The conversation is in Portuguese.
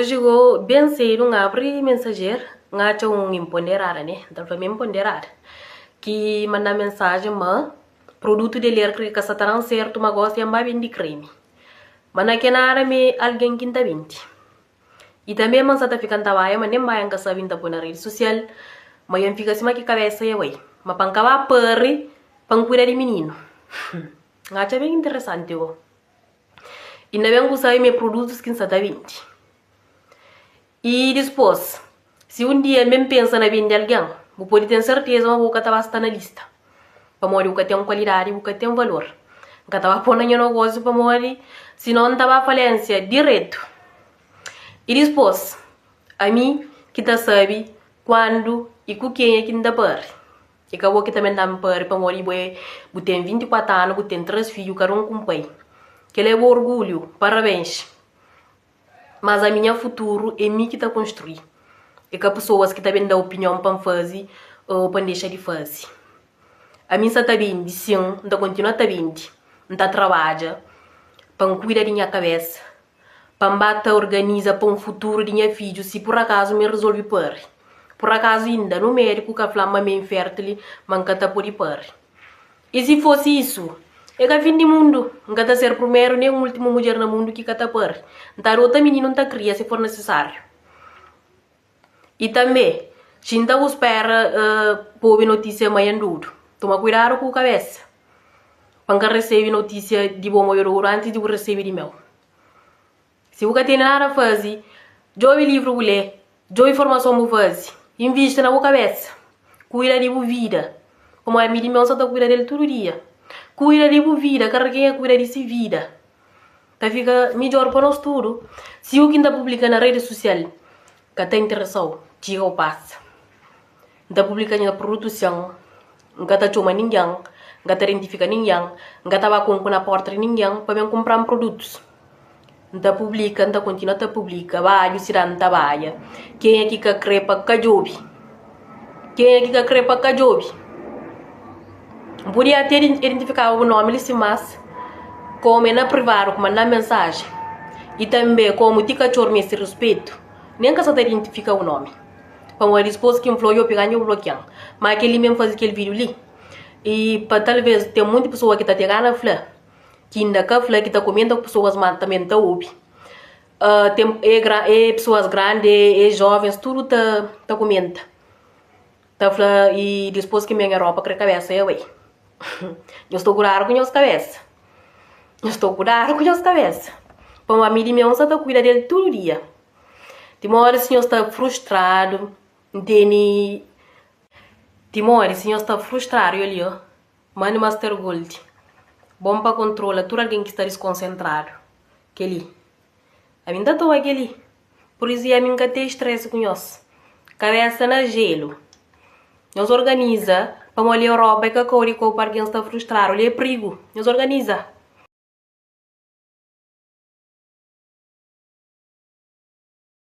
Hoje eu bem cedo abri mensageiro, tinha empoderada, né? Então foi me empoderada. Que manda mensagem, mas produto de ler que está tão certo, mas gosta de bem de creme. Mas naquela área me alguém que está 20. E também mas está ficando trabalho, mas nem mais que sabe está na rede social, mas eu fico assim que cabeça é ué. Mas para acabar perre, para cuidar de menino. Acho bem interessante eu. E não bem gostar de produtos que está 20. E depois, se um dia mesmo pensa na vida de alguém, vou poder ter certeza que vou estar na lista. Para morrer, que tem qualidade, que tem valor. Que estava pondo em negócio para morrer, se não estava falência direto. E depois, a mim, que está sabe quando e com quem é que está para. E acabou que também está para morrer, eu tenho 24 anos, eu tenho 3 filhos, cada um com pai. Que leva orgulho, parabéns. Mas a minha futuro é mim que está a construir. E que há pessoas que também dão opinião para fazer ou para deixar de fazer. A mim está bem, sim, está continua a bem, está trabalha para cuidar da minha cabeça, para bata organiza para um futuro de minha filho, se por acaso me resolve para. Por acaso ainda no médico que a flama me infértil, manca está por para. E se fosse isso, é que a fim do mundo, não está ser primeiro nem último mulher no mundo que está para. Então outra menina não está cria se for necessário. E também, se não espera por notícia amanhã tudo. Toma cuidado com a cabeça. Para receber notícia de bom ou antes de receber de meu. Se você tem nada a fazer, jogue livro ler, jogue informação a fazer. Invista na sua cabeça. Cuida de sua vida. Como a minha irmã só está cuidando dele todo dia. Cuida de sua vida, carreguei a cuidar de sua vida. Tá fica melhor para nós tudo. Se o que está publicando na rede social, que está interessado, tira o passo. Está publicando na produção. Nunca está chamando ninguém, nunca está identificando ninguém, nunca está com na porta de ninguém para comprar produtos. Não está publica, não está continua a publicar, vai, se não trabalha. Quem é que crepa cajobi? Quem é que crepa cajobi? Podia ter identificado o nome, mas como é na privado, como na mensagem, e também como te cachorro esse respeito, nem que só te identifica o nome. Para uma esposa que influiu eu pegar e bloquear. Mas aquele mesmo faz aquele vídeo ali. E para talvez tem muita pessoa que está pegando a flor. Que ainda que a flor que está comendo pessoas mas também está ouvindo. Tem pessoas grandes, jovens, tudo está comendo. Tá flor e depois que minha roupa para a cabeça é ué. Eu estou curado com as cabeças. Eu estou curado com as cabeças. Para uma amiga minha só está cuidando dele todo dia. Tem uma hora o senhor está frustrado. Tem uma hora o senhor está frustrado ali, ó. Mande Master Gold. Bom para controlar tudo alguém que está desconcentrado. Aquele. A mim está aquele. Por isso a mim nunca tem estresse com nós. Cabeça na gelo. Nós organiza para molhar a roupa que a cor e para quem está frustrado. Ele é perigo. Nós organiza.